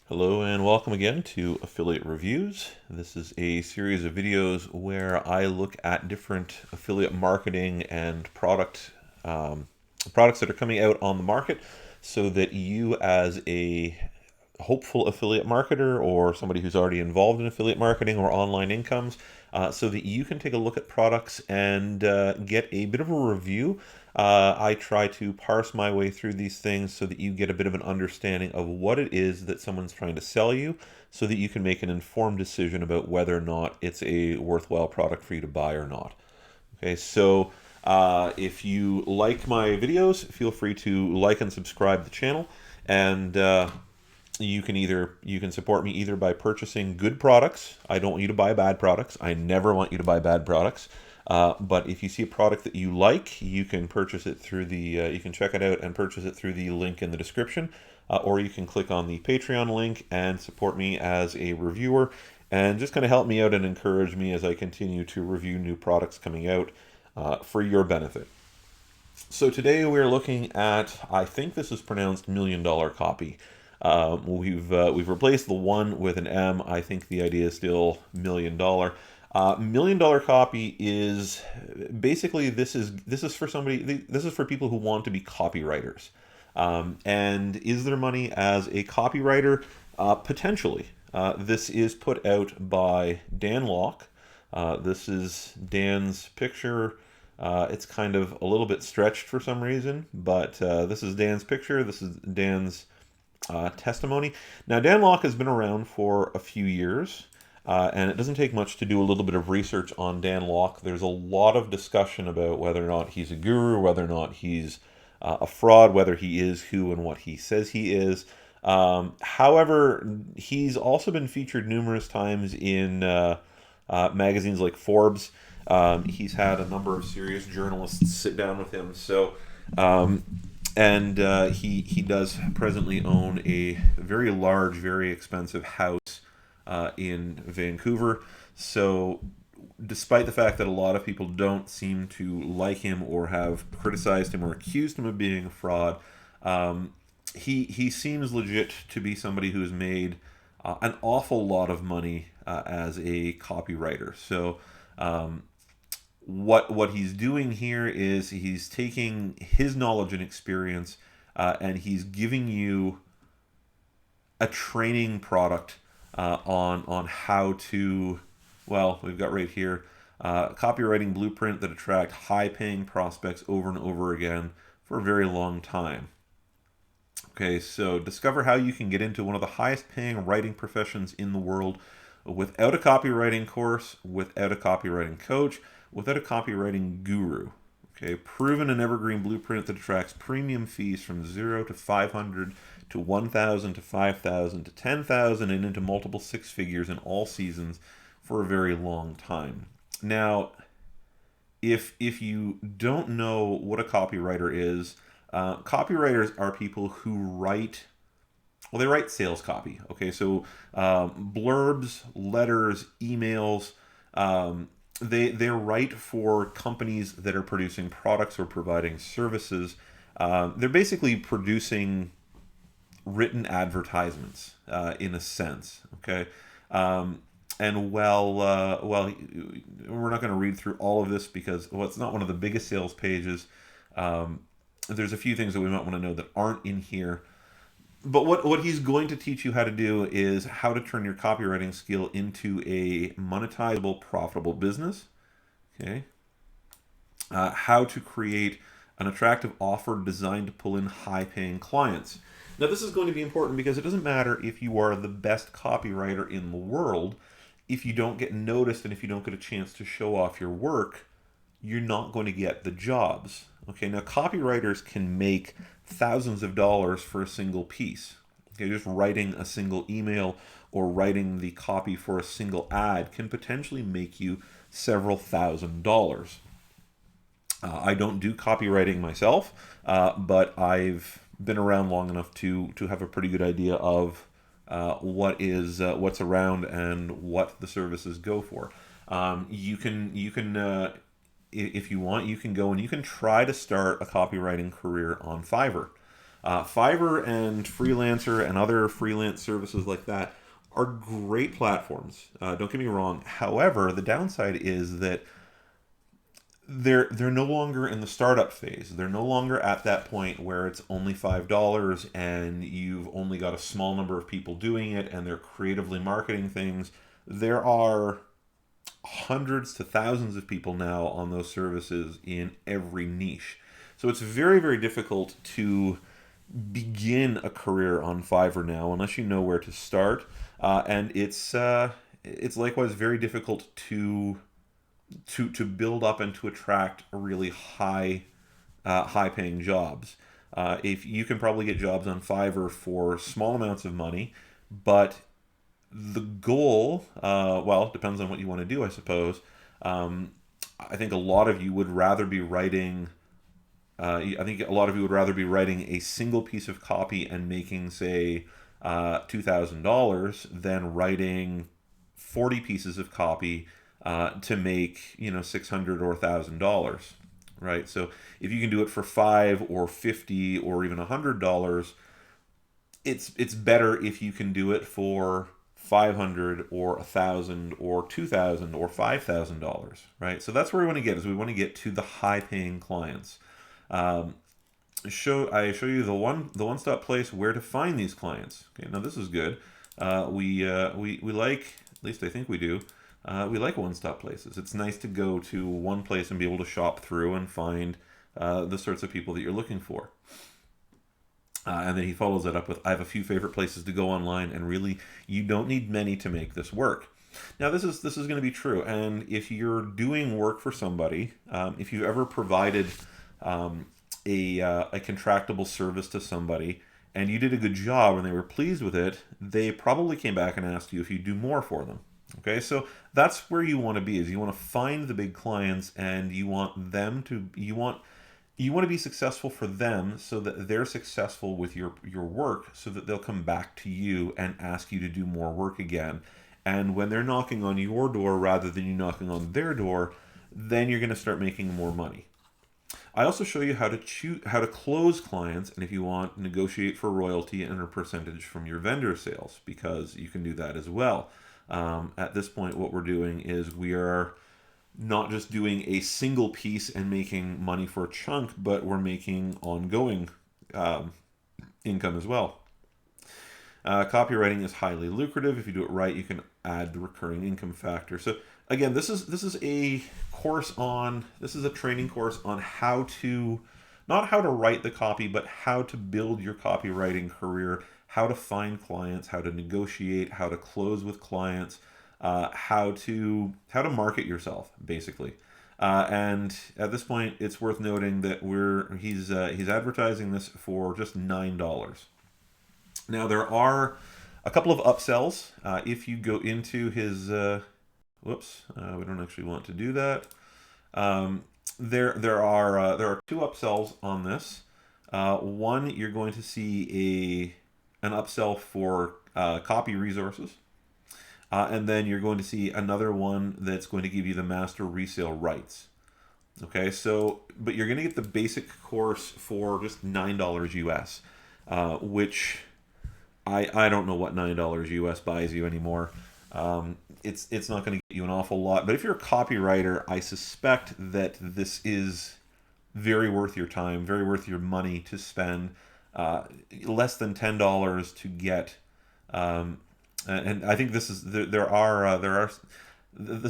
Hello and welcome again to Affiliate Reviews. This is a series of videos where I look at different affiliate marketing and products that are coming out on the market so that you as a hopeful affiliate marketer or somebody who's already involved in affiliate marketing or online incomes, so that you can take a look at products and get a bit of a review. I try to parse my way through these things so that you get a bit of an understanding of what it is that someone's trying to sell you so that you can make an informed decision about whether or not it's a worthwhile product for you to buy or not. Okay, so if you like my videos, feel free to like and subscribe to the channel, and you can support me either by purchasing good products. I don't want you to buy bad products. I never want you to buy bad products. But if you see a product that you like, you can purchase it through you can check it out and purchase it through the link in the description, or you can click on the Patreon link and support me as a reviewer, and just kind of help me out and encourage me as I continue to review new products coming out for your benefit. So today we're looking at, I think this is pronounced Million Dollar Copy. We've replaced the one with an M. I think the idea is still Million Dollar. Million Dollar Copy is basically, this is for this is for people who want to be copywriters. And is there money as a copywriter? Potentially. This is put out by Dan Lok. This is Dan's picture. It's kind of a little bit stretched for some reason, but this is Dan's picture. This is Dan's testimony. Now, Dan Lok has been around for a few years, and it doesn't take much to do a little bit of research on Dan Lok. There's a lot of discussion about whether or not he's a guru, whether or not he's a fraud, whether he is who and what he says he is. However, he's also been featured numerous times in magazines like Forbes. He's had a number of serious journalists sit down with him. He does presently own a very large, very expensive house in Vancouver. So, despite the fact that a lot of people don't seem to like him or have criticized him or accused him of being a fraud, he seems legit to be somebody who's made an awful lot of money as a copywriter. So, what he's doing here is he's taking his knowledge and experience, and he's giving you a training product on how to, well, we've got right here, copywriting blueprint that attract high paying prospects over and over again for a very long time. Okay, so discover how you can get into one of the highest paying writing professions in the world without a copywriting course, without a copywriting coach, without a copywriting guru. Okay, proven and evergreen blueprint that attracts premium fees from 0 to 500 to 1,000 to 5,000 to 10,000 and into multiple six figures in all seasons for a very long time. Now, if you don't know what a copywriter is, copywriters are people who write, well, they write sales copy. Okay, so blurbs, letters, emails, they write for companies that are producing products or providing services. They're basically producing written advertisements in a sense. Okay, and we're not going to read through all of this because, well, it's not one of the biggest sales pages. There's a few things that we might want to know that aren't in here. But what he's going to teach you how to do is how to turn your copywriting skill into a monetizable, profitable business. Okay. How to create an attractive offer designed to pull in high-paying clients. Now, this is going to be important because it doesn't matter if you are the best copywriter in the world. If you don't get noticed and if you don't get a chance to show off your work, you're not going to get the jobs. Okay, now copywriters can make thousands of dollars for a single piece. Okay, just writing a single email or writing the copy for a single ad can potentially make you several $1,000s. I don't do copywriting myself, but I've been around long enough to have a pretty good idea of what's around and what the services go for. You can if you want, you can go and you can try to start a copywriting career on Fiverr. Fiverr and Freelancer and other freelance services like that are great platforms. Don't get me wrong. However, the downside is that they're no longer in the startup phase. They're no longer at that point where it's only $5 and you've only got a small number of people doing it and they're creatively marketing things. There are hundreds to thousands of people now on those services in every niche. So it's very, very difficult to begin a career on Fiverr now unless you know where to start, and it's likewise very difficult to build up and to attract really high paying jobs. If you can probably get jobs on Fiverr for small amounts of money, but the goal, well, depends on what you want to do, I suppose. I think a lot of you would rather be writing. I think a lot of you would rather be writing a single piece of copy and making, say, $2,000 than writing 40 pieces of copy to make, $600 or $1,000, right? So if you can do it for $5 or $50 or even $100, it's better if you can do it for 500 or 1,000 or 2,000 or $5,000, right? So that's where we want to get, is we want to get to the high paying clients. I show you the one stop place where to find these clients. Okay, now this is good. We like, at least I think we do. We like one stop places. It's nice to go to one place and be able to shop through and find the sorts of people that you're looking for. And then he follows that up with, I have a few favorite places to go online, and really, you don't need many to make this work. Now, this is going to be true, and if you're doing work for somebody, if you've ever provided a contractable service to somebody, and you did a good job and they were pleased with it, they probably came back and asked you if you do more for them. Okay, so that's where you want to be, is you want to find the big clients, and you want them to, you want to be successful for them so that they're successful with your work, so that they'll come back to you and ask you to do more work again. And when they're knocking on your door rather than you knocking on their door, then you're going to start making more money. I also show you how to close clients, and if you want, negotiate for royalty and a percentage from your vendor sales, because you can do that as well. At this point, what we're doing is we are not just doing a single piece and making money for a chunk, but we're making ongoing income as well. Copywriting is highly lucrative. If you do it right, you can add the recurring income factor. So again, this is a training course on how to, not how to write the copy, but how to build your copywriting career, how to find clients, how to negotiate, how to close with clients, how to market yourself, basically. And at this point, it's worth noting that he's advertising this for just $9. Now, there are a couple of upsells. If you go into his, we don't actually want to do that. There are two upsells on this. One, you're going to see an upsell for copy resources. And then you're going to see another one that's going to give you the master resale rights. Okay, so, but you're going to get the basic course for just $9 US, which I don't know what $9 US buys you anymore. It's not going to get you an awful lot. But if you're a copywriter, I suspect that this is very worth your time, very worth your money to spend. Less than $10 to get. And I think this is this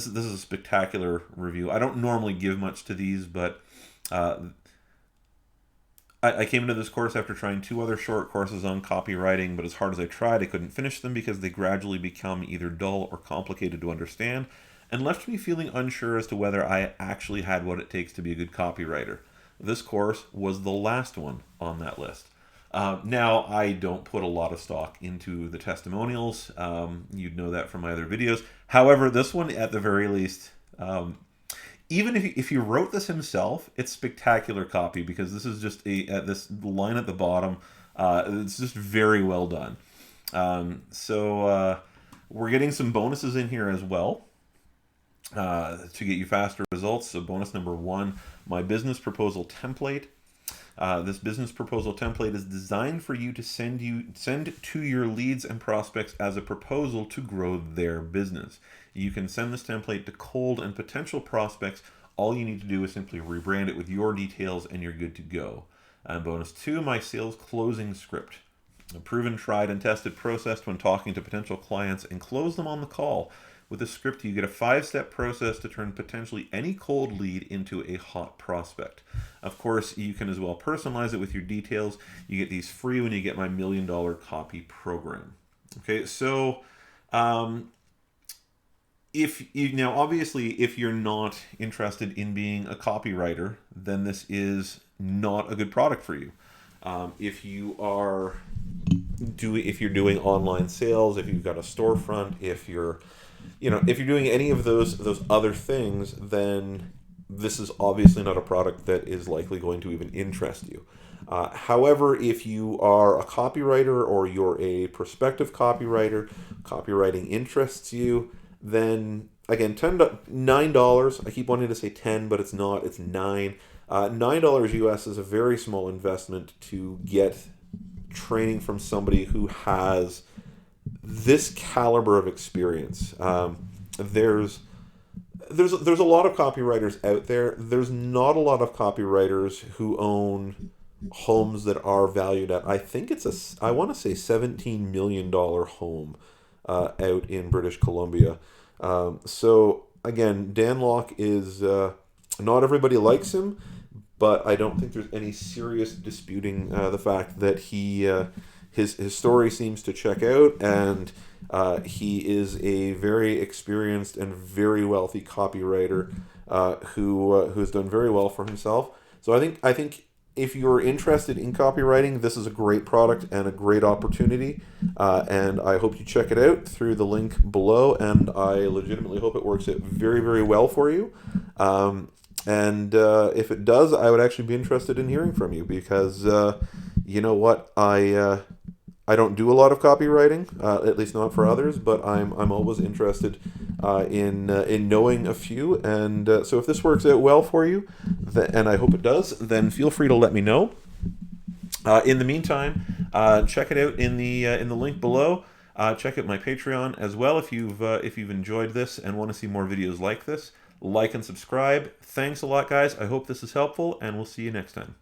is a spectacular review. I don't normally give much to these, but I came into this course after trying two other short courses on copywriting, but as hard as I tried, I couldn't finish them because they gradually become either dull or complicated to understand, and left me feeling unsure as to whether I actually had what it takes to be a good copywriter. This course was the last one on that list. Now, I don't put a lot of stock into the testimonials. You'd know that from my other videos. However, this one, at the very least, even if he wrote this himself, it's spectacular copy, because this is just this line at the bottom. It's just very well done. So we're getting some bonuses in here as well to get you faster results. So bonus number 1, my business proposal template. This business proposal template is designed for you to send to your leads and prospects as a proposal to grow their business. You can send this template to cold and potential prospects. All you need to do is simply rebrand it with your details and you're good to go. And bonus two, my sales closing script. A proven, tried, and tested process when talking to potential clients and close them on the call. With this script, you get a 5-step process to turn potentially any cold lead into a hot prospect. Of course, you can as well personalize it with your details. You get these free when you get my $1 Million Copy program. Okay, so obviously, if you're not interested in being a copywriter, then this is not a good product for you. If you're doing online sales, if you've got a storefront, if you're doing any of those other things, then this is obviously not a product that is likely going to even interest you. However, if you are a copywriter or you're a prospective copywriter, copywriting interests you, then again, $9. I keep wanting to say 10, but it's not. It's $9. $9 US is a very small investment to get training from somebody who has this caliber of experience. There's a lot of copywriters out there. There's not a lot of copywriters who own homes that are valued at, I think I want to say $17 million home out in British Columbia. So again, Dan Lok is, not everybody likes him, but I don't think there's any serious disputing the fact that his story seems to check out, and he is a very experienced and very wealthy copywriter who has done very well for himself. So I think if you're interested in copywriting, this is a great product and a great opportunity, and I hope you check it out through the link below, and I legitimately hope it works out very, very well for you. And if it does, I would actually be interested in hearing from you, because you know what, I don't do a lot of copywriting, at least not for others, but I'm always interested in knowing a few. And so if this works out well for you, and I hope it does, then feel free to let me know. In the meantime, check it out in the link below. Check out my Patreon as well if you've enjoyed this and want to see more videos like this. Like and subscribe. Thanks a lot, guys. I hope this is helpful, and we'll see you next time.